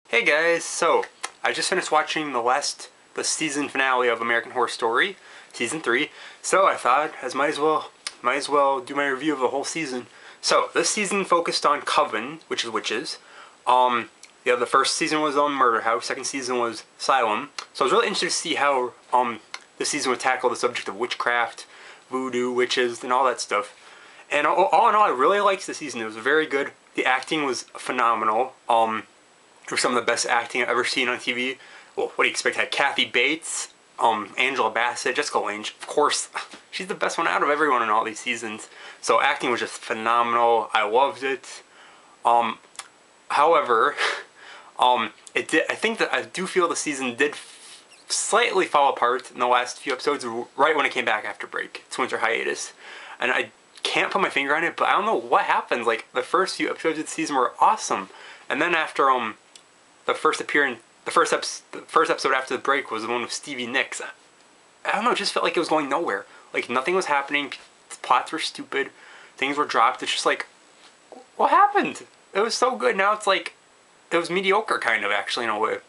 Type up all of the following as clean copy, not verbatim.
Hey guys, so I just finished watching the season finale of American Horror Story, season 3. So I thought might as well do my review of the whole season. So this season focused on Coven, which is witches. The first season was on Murder House, second season was Asylum. So I was really interested to see how this season would tackle the subject of witchcraft, voodoo, witches, and all that stuff. And all in all, I really liked the season. It was very good. The acting was phenomenal. For some of the best acting I've ever seen on TV. Well, what do you expect? Had Kathy Bates, Angela Bassett, Jessica Lange. Of course, she's the best one out of everyone in all these seasons. So acting was just phenomenal. I loved it. However, it did. I think that I do feel the season did slightly fall apart in the last few episodes, right when it came back after break. It's winter hiatus, and I can't put my finger on it, but I don't know what happened. Like the first few episodes of the season were awesome, and then after the first episode after the break was the one with Stevie Nicks. I don't know, it just felt like it was going nowhere. Like nothing was happening, plots were stupid, things were dropped. It's just like, what happened? It was so good, now it's like, it was mediocre kind of actually in a way.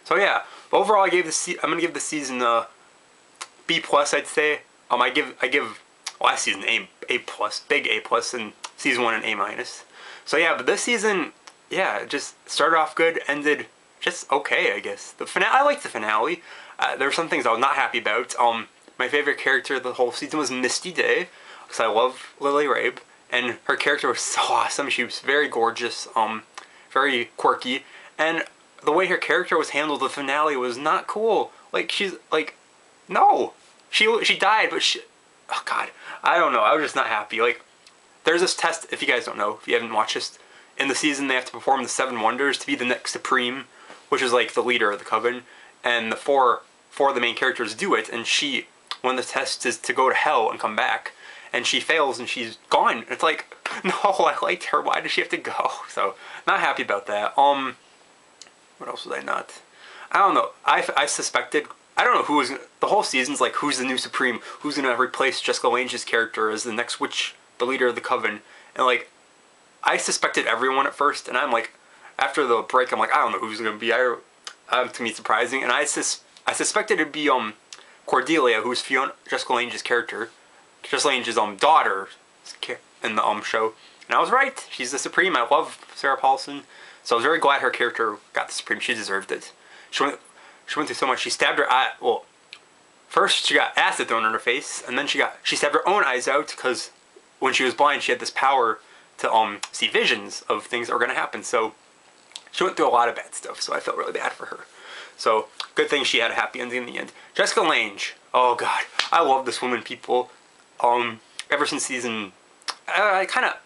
So yeah, overall I'm gonna give the season a B+, I'd say. I give last season A+, big A+, and season 1 an A-. So yeah, but this season, yeah, it just started off good, ended just okay, I guess. I liked the finale. There were some things I was not happy about. My favorite character of the whole season was Misty Day, because I love Lily Rabe, and her character was so awesome. She was very gorgeous, very quirky, and the way her character was handled, the finale was not cool. Like, she's, like, no! She died, but oh god, I don't know, I was just not happy. Like, there's this test, if you guys don't know, if you haven't watched this, in the season they have to perform the 7 wonders to be the next Supreme, which is like the leader of the Coven, and the four of the main characters do it, and one of the tests is to go to hell and come back, and she fails and she's gone. It's like, no, I liked her, why does she have to go? So, not happy about that. What else was I not? I don't know, I suspected, I don't know who was, the whole season's like, who's the new Supreme, who's gonna replace Jessica Lange's character as the next witch, the leader of the Coven, and like, I suspected everyone at first, and I'm like, after the break, I'm like, I don't know who's gonna be. To me, surprising, and I suspected it'd be Cordelia, who's Jessica Lange's character, Jessica Lange's daughter in the show, and I was right. She's the Supreme. I love Sarah Paulson, so I was very glad her character got the Supreme. She deserved it. She went through so much. She stabbed her eye. Well, first she got acid thrown in her face, and then she stabbed her own eyes out because when she was blind, she had this power to see visions of things that were going to happen. So she went through a lot of bad stuff, so I felt really bad for her. So good thing she had a happy ending in the end. Jessica Lange, oh god, I love this woman, people. Ever since season, I kind of,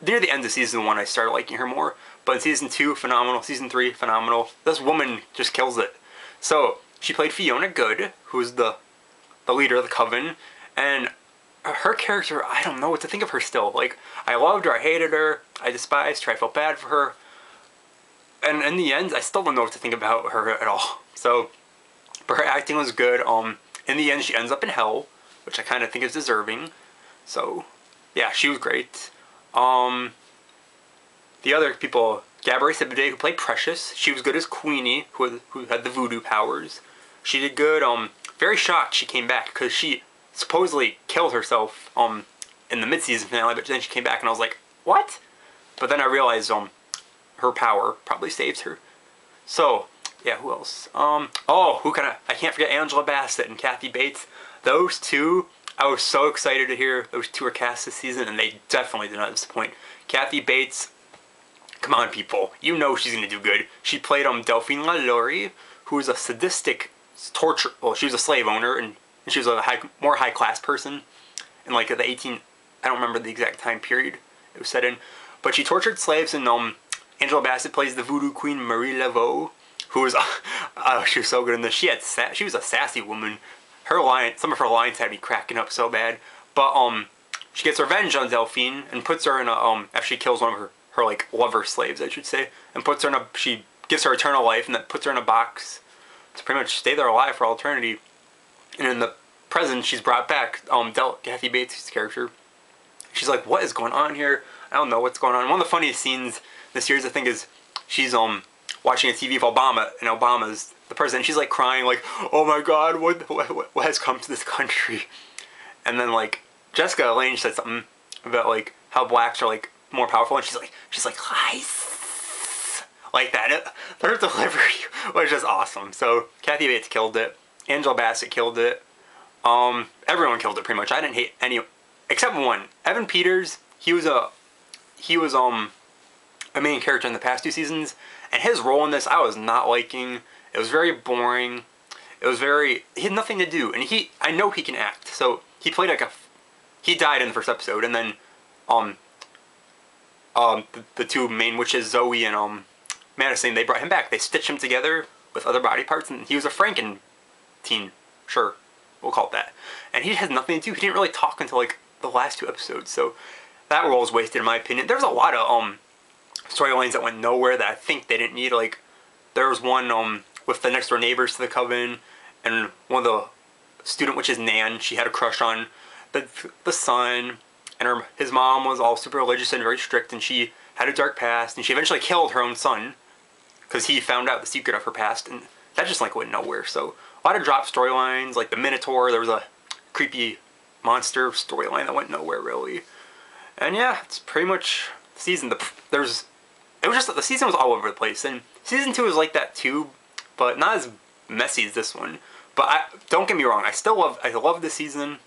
near the end of season 1 I started liking her more, but in season 2, phenomenal, season 3, phenomenal. This woman just kills it. So she played Fiona Good, who's the leader of the Coven, and her character, I don't know what to think of her still. Like, I loved her, I hated her, I despised her, I felt bad for her. And in the end, I still don't know what to think about her at all. So, but her acting was good. In the end, she ends up in hell, which I kind of think is deserving. So, yeah, she was great. The other people, Gabrielle Sidibe, who played Precious, she was good as Queenie, who had the voodoo powers. She did good. Very shocked she came back, because she supposedly killed herself in the mid-season finale, but then she came back and I was like, what? But then I realized her power probably saved her. So, yeah, who else? I can't forget Angela Bassett and Kathy Bates. Those two, I was so excited to hear those two are cast this season, and they definitely did not disappoint. Kathy Bates, come on people, you know she's gonna do good. She played Delphine LaLaurie, who was a sadistic she was a slave owner, and she was a more high-class person in like the I don't remember the exact time period it was set in, but she tortured slaves, and Angela Bassett plays the voodoo queen Marie Laveau, who was, she was so good in this. She was a sassy woman. Some of her lines had me cracking up so bad, but she gets revenge on Delphine and puts her in a, after she kills one of her like lover slaves, I should say, and puts her in she gives her eternal life, and then puts her in a box to pretty much stay there alive for all eternity. And in the present, she's brought back, Kathy Bates' character. She's like, what is going on here? I don't know what's going on. One of the funniest scenes in the series, I think, is she's watching a TV of Obama, and Obama's the president. She's like crying, like, "Oh my God, what has come to this country?" And then like Jessica Lange said something about like how blacks are like more powerful, and she's like lies like that. Her delivery was just awesome. So Kathy Bates killed it. Angela Bassett killed it. Everyone killed it pretty much. I didn't hate any except one. Evan Peters. He was a main character in the past 2 seasons, and his role in this I was not liking. It was very boring. He had nothing to do, and I know he can act. So he played like he died in the first episode, and then the 2 main witches, Zoe and Madison, they brought him back. They stitched him together with other body parts, and he was a Franken-teen, sure, we'll call it that. And he has nothing to do. He didn't really talk until like the last 2 episodes, so that role was wasted in my opinion. There's a lot of storylines that went nowhere that I think they didn't need. Like there was one with the next door neighbors to the Coven, and one of the student witches, Nan, she had a crush on the son, and his mom was all super religious and very strict, and she had a dark past, and she eventually killed her own son because he found out the secret of her past, and that just like went nowhere. So a lot of drop storylines, like the Minotaur. There was a creepy monster storyline that went nowhere really. And yeah, it's pretty much the season. It was just that the season was all over the place, and season 2 was like that too, but not as messy as this one. But don't get me wrong, I love this season,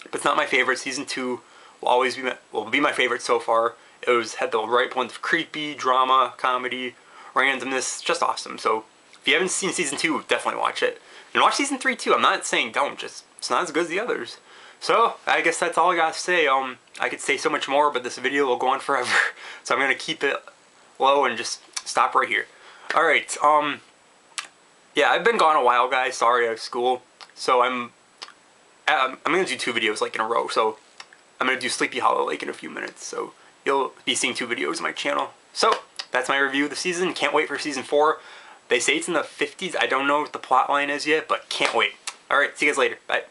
but it's not my favorite. Season 2 will be my favorite so far. Had the right blend of creepy, drama, comedy, randomness, just awesome. So if you haven't seen season 2, definitely watch it. And watch season 3 too. I'm not saying don't, just it's not as good as the others. So I guess that's all I gotta say. I could say so much more, but this video will go on forever. So I'm gonna keep it low and just stop right here. Alright, yeah, I've been gone a while, guys. Sorry, I have school. So I'm gonna do 2 videos like in a row. So I'm gonna do Sleepy Hollow Lake in a few minutes. So you'll be seeing 2 videos on my channel. So that's my review of the season. Can't wait for season 4. They say it's in the 50s. I don't know what the plot line is yet, but can't wait. Alright, see you guys later. Bye.